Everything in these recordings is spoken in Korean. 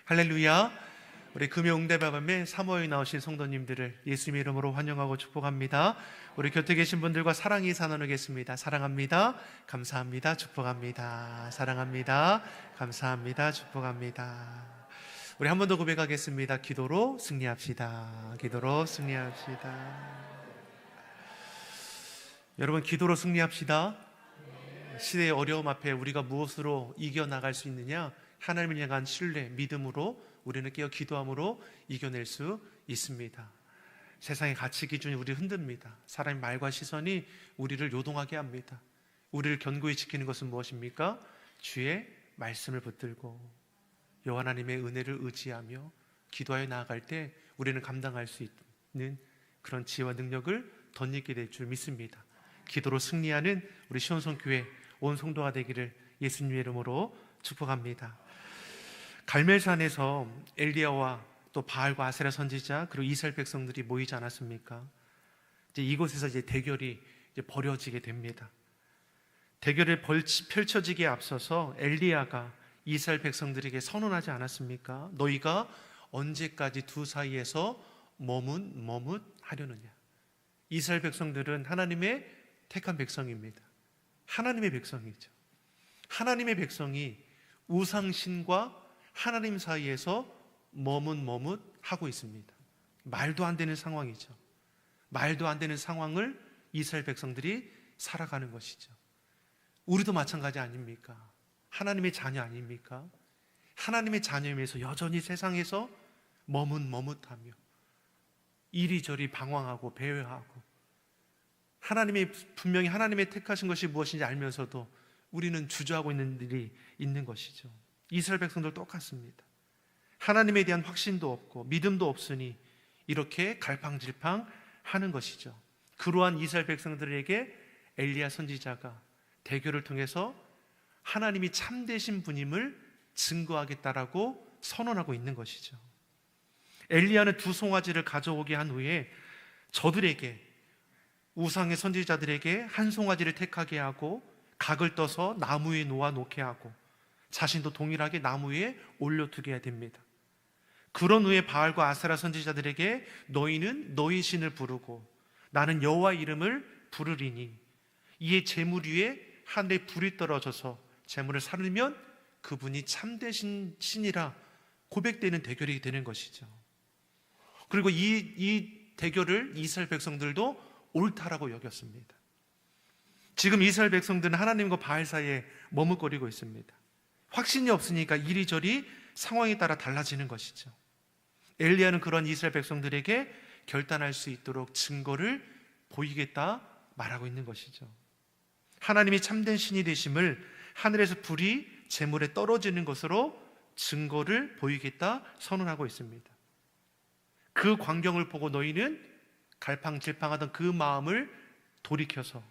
할렐루야. 우리 금요응대밤에 사모에 나오신 성도님들을 예수님의 이름으로 환영하고 축복합니다. 우리 곁에 계신 분들과 사랑 인사 나누겠습니다. 사랑합니다. 감사합니다. 축복합니다. 사랑합니다. 감사합니다. 축복합니다. 우리 한 번 더 고백하겠습니다. 기도로 승리합시다. 기도로 승리합시다. 여러분, 기도로 승리합시다. 시대의 어려움 앞에 우리가 무엇으로 이겨나갈 수 있느냐? 하나님을 향한 신뢰, 믿음으로 우리는 깨어 기도함으로 이겨낼 수 있습니다. 세상의 가치 기준이 우리를 흔듭니다. 사람의 말과 시선이 우리를 요동하게 합니다. 우리를 견고히 지키는 것은 무엇입니까? 주의 말씀을 붙들고 여호와 하나님의 은혜를 의지하며 기도하여 나아갈 때 우리는 감당할 수 있는 그런 지혜와 능력을 덧입게 될 줄 믿습니다. 기도로 승리하는 우리 시온성교회 온 성도가 되기를 예수님의 이름으로 축복합니다. 갈멜산에서 엘리야와 또 바알과 아세라 선지자 그리고 이스라엘 백성들이 모이지 않았습니까? 이곳에서 대결이 벌어지게 됩니다. 대결이 펼쳐지기에 앞서서 엘리야가 이스라엘 백성들에게 선언하지 않았습니까? 너희가 언제까지 두 사이에서 머뭇하려느냐? 이스라엘 백성들은 하나님의 택한 백성입니다. 하나님의 백성이죠. 하나님의 백성이 우상신과 하나님 사이에서 머뭇하고 있습니다. 말도 안 되는 상황이죠. 말도 안 되는 상황을 이스라엘 백성들이 살아가는 것이죠. 우리도 마찬가지 아닙니까? 하나님의 자녀 아닙니까? 하나님의 자녀이면서 여전히 세상에서 머뭇하며 이리저리 방황하고 배회하고 분명히 하나님의 택하신 것이 무엇인지 알면서도 우리는 주저하고 있는 일이 있는 것이죠. 이스라엘 백성들 똑같습니다. 하나님에 대한 확신도 없고 믿음도 없으니 이렇게 갈팡질팡 하는 것이죠. 그러한 이스라엘 백성들에게 엘리야 선지자가 대결을 통해서 하나님이 참되신 분임을 증거하겠다라고 선언하고 있는 것이죠. 엘리야는 두 송아지를 가져오게 한 후에 저들에게, 우상의 선지자들에게 한 송아지를 택하게 하고 각을 떠서 나무 위에 놓아 놓게 하고 자신도 동일하게 나무 위에 올려두게 해야 됩니다. 그런 후에 바알과 아세라 선지자들에게 너희는 너희 신을 부르고 나는 여호와 이름을 부르리니 이에 제물 위에 하늘에 불이 떨어져서 제물을 사르면 그분이 참되신 신이라 고백되는 대결이 되는 것이죠. 그리고 이 대결을 이스라엘 백성들도 옳다라고 여겼습니다. 지금 이스라엘 백성들은 하나님과 바알 사이에 머뭇거리고 있습니다. 확신이 없으니까 이리저리 상황에 따라 달라지는 것이죠. 엘리야는 그런 이스라엘 백성들에게 결단할 수 있도록 증거를 보이겠다 말하고 있는 것이죠. 하나님이 참된 신이 되심을 하늘에서 불이 제물에 떨어지는 것으로 증거를 보이겠다 선언하고 있습니다. 그 광경을 보고 너희는 갈팡질팡하던 그 마음을 돌이켜서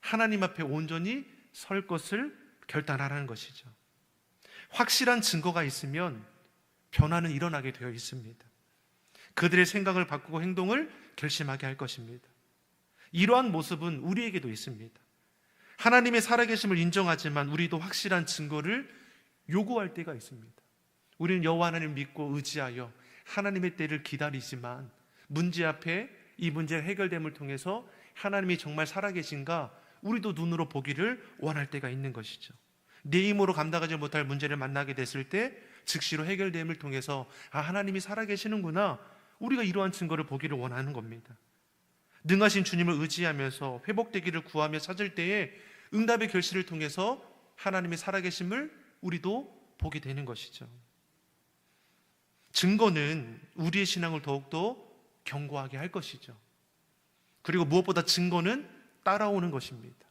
하나님 앞에 온전히 설 것을 결단하라는 것이죠. 확실한 증거가 있으면 변화는 일어나게 되어 있습니다. 그들의 생각을 바꾸고 행동을 결심하게 할 것입니다. 이러한 모습은 우리에게도 있습니다. 하나님의 살아계심을 인정하지만 우리도 확실한 증거를 요구할 때가 있습니다. 우리는 여호와 하나님을 믿고 의지하여 하나님의 때를 기다리지만 문제 앞에 이 문제가 해결됨을 통해서 하나님이 정말 살아계신가 우리도 눈으로 보기를 원할 때가 있는 것이죠. 내 힘으로 감당하지 못할 문제를 만나게 됐을 때 즉시로 해결됨을 통해서 하나님이 살아계시는구나, 우리가 이러한 증거를 보기를 원하는 겁니다. 능하신 주님을 의지하면서 회복되기를 구하며 찾을 때에 응답의 결실을 통해서 하나님의 살아계심을 우리도 보게 되는 것이죠. 증거는 우리의 신앙을 더욱더 견고하게 할 것이죠. 그리고 무엇보다 증거는 따라오는 것입니다.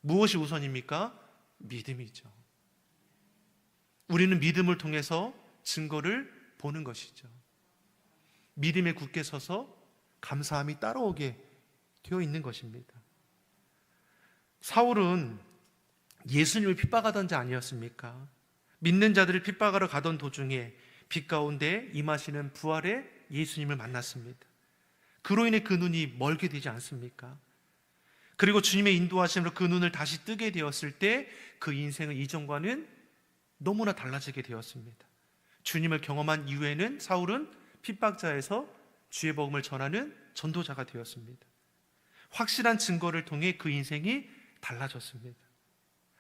무엇이 우선입니까? 믿음이죠. 우리는 믿음을 통해서 증거를 보는 것이죠. 믿음에 굳게 서서 감사함이 따라오게 되어 있는 것입니다. 사울은 예수님을 핍박하던 자 아니었습니까? 믿는 자들을 핍박하러 가던 도중에 빛 가운데 임하시는 부활의 예수님을 만났습니다. 그로 인해 그 눈이 멀게 되지 않습니까? 그리고 주님의 인도하심으로 그 눈을 다시 뜨게 되었을 때 그 인생은 이전과는 너무나 달라지게 되었습니다. 주님을 경험한 이후에는 사울은 핍박자에서 주의 복음을 전하는 전도자가 되었습니다. 확실한 증거를 통해 그 인생이 달라졌습니다.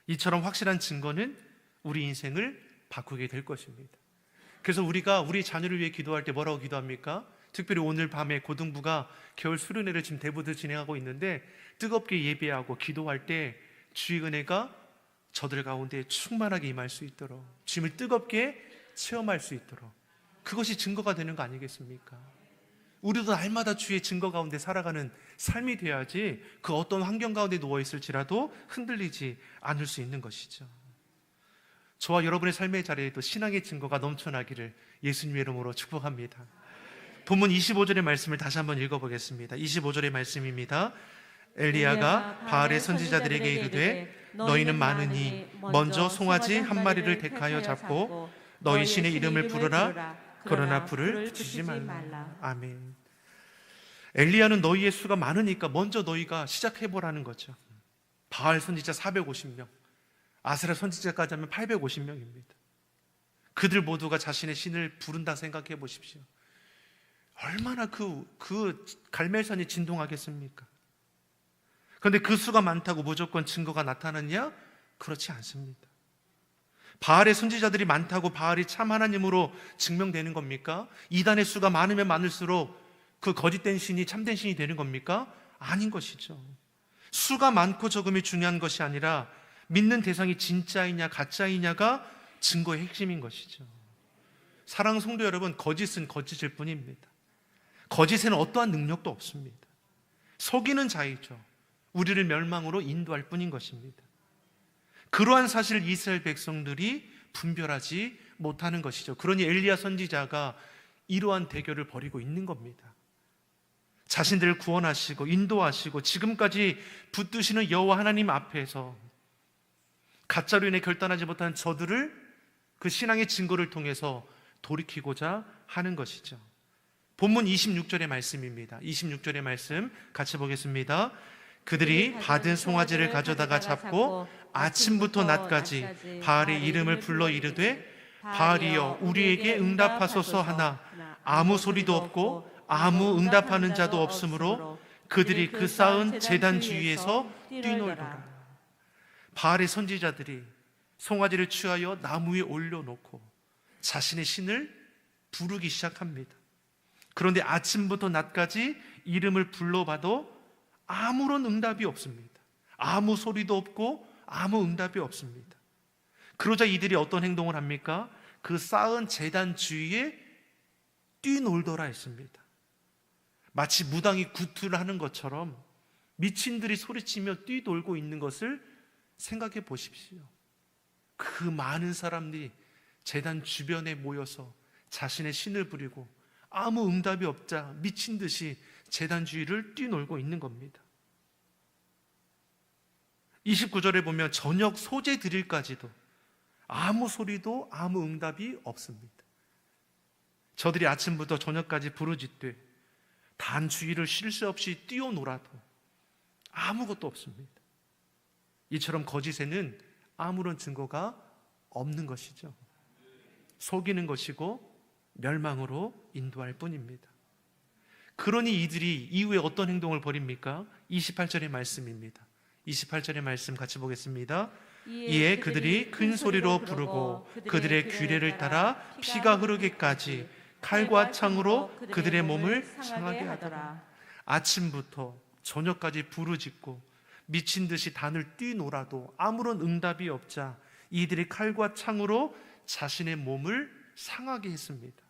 이처럼 확실한 증거는 우리 인생을 바꾸게 될 것입니다. 그래서 우리가 우리 자녀를 위해 기도할 때 뭐라고 기도합니까? 특별히 오늘 밤에 고등부가 겨울 수련회를 지금 대부들 진행하고 있는데, 뜨겁게 예배하고 기도할 때 주의 은혜가 저들 가운데 충만하게 임할 수 있도록, 주님을 뜨겁게 체험할 수 있도록, 그것이 증거가 되는 거 아니겠습니까? 우리도 날마다 주의 증거 가운데 살아가는 삶이 돼야지 그 어떤 환경 가운데 누워있을지라도 흔들리지 않을 수 있는 것이죠. 저와 여러분의 삶의 자리에도 신앙의 증거가 넘쳐나기를 예수님의 이름으로 축복합니다. 본문 25절의 말씀을 다시 한번 읽어보겠습니다. 25절의 말씀입니다. 엘리야가 바알의 선지자들에게 이르되 너희는 많으니 먼저 송아지 한 마리를 택하여 잡고 너희 신의 이름을 부르라. 그러나 불을 붙이지 말라. 아멘. 엘리야는 너희의 수가 많으니까 먼저 너희가 시작해보라는 거죠. 바알 선지자 450명, 아세라 선지자까지 하면 850명입니다. 그들 모두가 자신의 신을 부른다 생각해 보십시오. 얼마나 그 갈멜산이 진동하겠습니까? 그런데 그 수가 많다고 무조건 증거가 나타났냐? 그렇지 않습니다. 바알의 선지자들이 많다고 바알이 참 하나님으로 증명되는 겁니까? 이단의 수가 많으면 많을수록 그 거짓된 신이 참된 신이 되는 겁니까? 아닌 것이죠. 수가 많고 적음이 중요한 것이 아니라 믿는 대상이 진짜이냐 가짜이냐가 증거의 핵심인 것이죠. 사랑하는 성도 여러분, 거짓은 거짓일 뿐입니다. 거짓에는 어떠한 능력도 없습니다. 속이는 자이죠. 우리를 멸망으로 인도할 뿐인 것입니다. 그러한 사실을 이스라엘 백성들이 분별하지 못하는 것이죠. 그러니 엘리야 선지자가 이러한 대결을 벌이고 있는 겁니다. 자신들을 구원하시고 인도하시고 지금까지 붙드시는 여호와 하나님 앞에서 가짜로 인해 결단하지 못한 저들을 그 신앙의 증거를 통해서 돌이키고자 하는 것이죠. 본문 26절의 말씀입니다. 26절의 말씀 같이 보겠습니다. 그들이 받은 송아지를 가져다가 잡고 아침부터 낮까지 바알의 이름을 불러 이르되 바알이여 우리에게 응답하소서 하나 아무 소리도 없고 아무 응답하는 자도 없으므로 그들이 그 쌓은 제단 주위에서 뛰놀더라. 바알의 선지자들이 송아지를 취하여 나무 위에 올려놓고 자신의 신을 부르기 시작합니다. 그런데 아침부터 낮까지 이름을 불러봐도 아무런 응답이 없습니다. 아무 소리도 없고 아무 응답이 없습니다. 그러자 이들이 어떤 행동을 합니까? 그 쌓은 제단 주위에 뛰놀더라 했습니다. 마치 무당이 구투를 하는 것처럼 미친들이 소리치며 뛰놀고 있는 것을 생각해 보십시오. 그 많은 사람들이 제단 주변에 모여서 자신의 신을 부리고 아무 응답이 없자 미친 듯이 제단 주위를 뛰놀고 있는 겁니다. 29절에 보면 저녁 소재 드릴까지도 아무 소리도 아무 응답이 없습니다. 저들이 아침부터 저녁까지 부르짖되 단 주위를 쉴 새 없이 뛰어놀아도 아무것도 없습니다. 이처럼 거짓에는 아무런 증거가 없는 것이죠. 속이는 것이고 멸망으로 인도할 뿐입니다. 그러니 이들이 이후에 어떤 행동을 벌입니까? 28절의 말씀입니다. 28절의 말씀 같이 보겠습니다. 이에 그들이 큰 소리로 부르고 그들의 규례를 따라 피가 흐르기까지 칼과 창으로 그들의 몸을 상하게 하더라. 아침부터 저녁까지 부르짖고 미친 듯이 단을 뛰놀아도 아무런 응답이 없자 이들이 칼과 창으로 자신의 몸을 상하게 했습니다.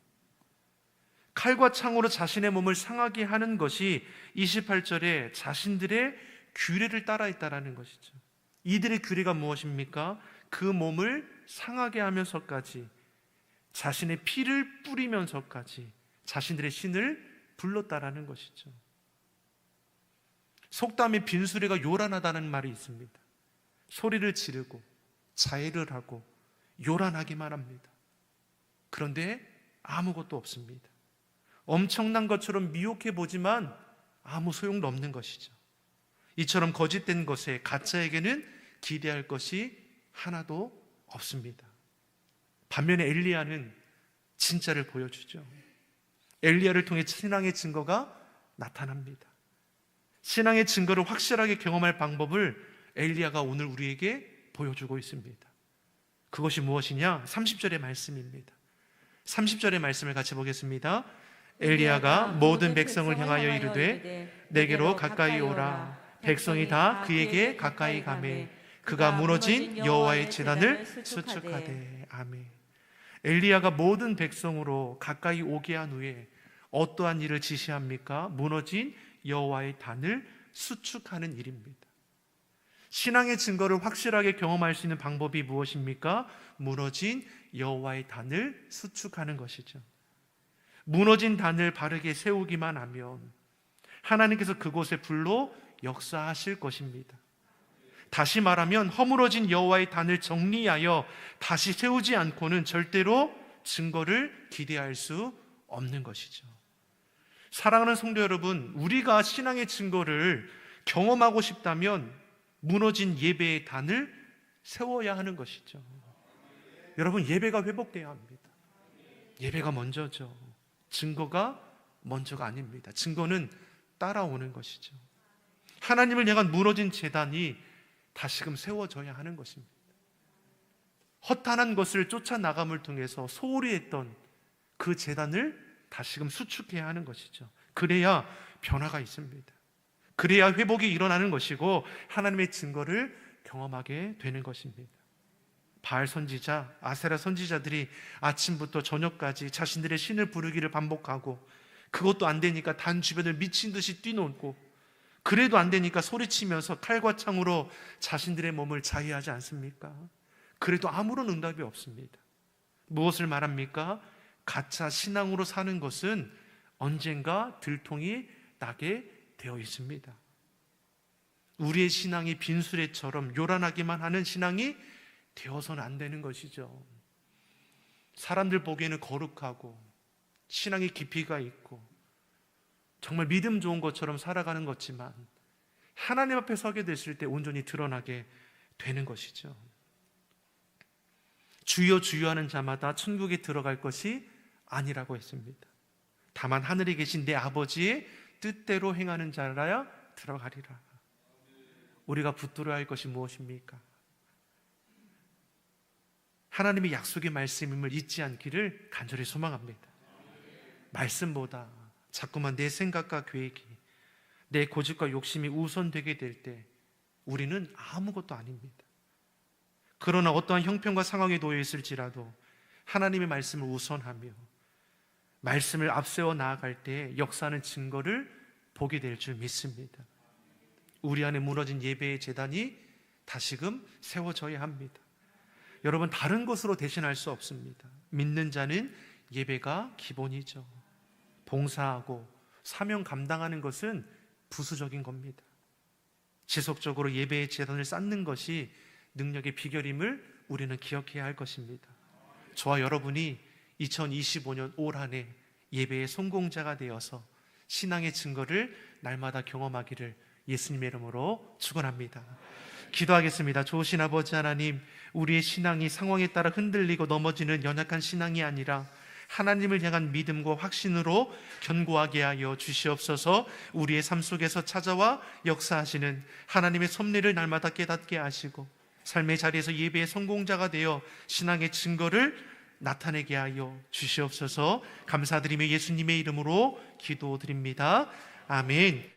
칼과 창으로 자신의 몸을 상하게 하는 것이 28절에 자신들의 규례를 따라했다라는 것이죠. 이들의 규례가 무엇입니까? 그 몸을 상하게 하면서까지 자신의 피를 뿌리면서까지 자신들의 신을 불렀다라는 것이죠. 속담에 빈수레가 요란하다는 말이 있습니다. 소리를 지르고 자해를 하고 요란하기만 합니다. 그런데 아무것도 없습니다. 엄청난 것처럼 미혹해 보지만 아무 소용도 없는 것이죠. 이처럼 거짓된 것에 가짜에게는 기대할 것이 하나도 없습니다. 반면에 엘리야는 진짜를 보여주죠. 엘리야를 통해 신앙의 증거가 나타납니다. 신앙의 증거를 확실하게 경험할 방법을 엘리야가 오늘 우리에게 보여주고 있습니다. 그것이 무엇이냐? 30절의 말씀입니다. 30절의 말씀을 같이 보겠습니다. 엘리야가 모든 백성을 향하여 이르되 내게로 가까이 오라. 백성이 다 그에게 가까이 가매 그가 무너진 여호와의 제단을 수축하되. 아멘. 엘리야가 모든 백성으로 가까이 오게 한 후에 어떠한 일을 지시합니까? 무너진 여호와의 단을 수축하는 일입니다. 신앙의 증거를 확실하게 경험할 수 있는 방법이 무엇입니까? 무너진 여호와의 단을 수축하는 것이죠. 무너진 단을 바르게 세우기만 하면 하나님께서 그곳에 불로 역사하실 것입니다. 다시 말하면 허물어진 여호와의 단을 정리하여 다시 세우지 않고는 절대로 증거를 기대할 수 없는 것이죠. 사랑하는 성도 여러분, 우리가 신앙의 증거를 경험하고 싶다면 무너진 예배의 단을 세워야 하는 것이죠. 여러분, 예배가 회복돼야 합니다. 예배가 먼저죠. 증거가 먼저가 아닙니다. 증거는 따라오는 것이죠. 하나님을 향한 무너진 제단이 다시금 세워져야 하는 것입니다. 허탄한 것을 쫓아나감을 통해서 소홀히 했던 그 제단을 다시금 수축해야 하는 것이죠. 그래야 변화가 있습니다. 그래야 회복이 일어나는 것이고 하나님의 증거를 경험하게 되는 것입니다. 바알 선지자, 아세라 선지자들이 아침부터 저녁까지 자신들의 신을 부르기를 반복하고 그것도 안 되니까 단 주변을 미친 듯이 뛰놀고 그래도 안 되니까 소리치면서 칼과 창으로 자신들의 몸을 자해하지 않습니까? 그래도 아무런 응답이 없습니다. 무엇을 말합니까? 가짜 신앙으로 사는 것은 언젠가 들통이 나게 되어 있습니다. 우리의 신앙이 빈수레처럼 요란하기만 하는 신앙이 되어서는 안 되는 것이죠. 사람들 보기에는 거룩하고 신앙의 깊이가 있고 정말 믿음 좋은 것처럼 살아가는 것지만 하나님 앞에 서게 됐을 때 온전히 드러나게 되는 것이죠. 주여 주여 하는 자마다 천국에 들어갈 것이 아니라고 했습니다. 다만 하늘에 계신 내 아버지의 뜻대로 행하는 자라야 들어가리라. 우리가 붙들어야 할 것이 무엇입니까? 하나님의 약속의 말씀임을 잊지 않기를 간절히 소망합니다. 말씀보다 자꾸만 내 생각과 계획이, 내 고집과 욕심이 우선되게 될 때 우리는 아무것도 아닙니다. 그러나 어떠한 형편과 상황에 놓여 있을지라도 하나님의 말씀을 우선하며 말씀을 앞세워 나아갈 때 역사하는 증거를 보게 될 줄 믿습니다. 우리 안에 무너진 예배의 제단이 다시금 세워져야 합니다. 여러분, 다른 것으로 대신할 수 없습니다. 믿는 자는 예배가 기본이죠. 봉사하고 사명 감당하는 것은 부수적인 겁니다. 지속적으로 예배의 제단을 쌓는 것이 능력의 비결임을 우리는 기억해야 할 것입니다. 저와 여러분이 2025년 올 한 해 예배의 성공자가 되어서 신앙의 증거를 날마다 경험하기를 예수님의 이름으로 축원합니다. 기도하겠습니다. 좋으신 아버지 하나님, 우리의 신앙이 상황에 따라 흔들리고 넘어지는 연약한 신앙이 아니라 하나님을 향한 믿음과 확신으로 견고하게 하여 주시옵소서. 우리의 삶 속에서 찾아와 역사하시는 하나님의 섭리를 날마다 깨닫게 하시고 삶의 자리에서 예배의 성공자가 되어 신앙의 증거를 나타내게 하여 주시옵소서. 감사드리며 예수님의 이름으로 기도드립니다. 아멘.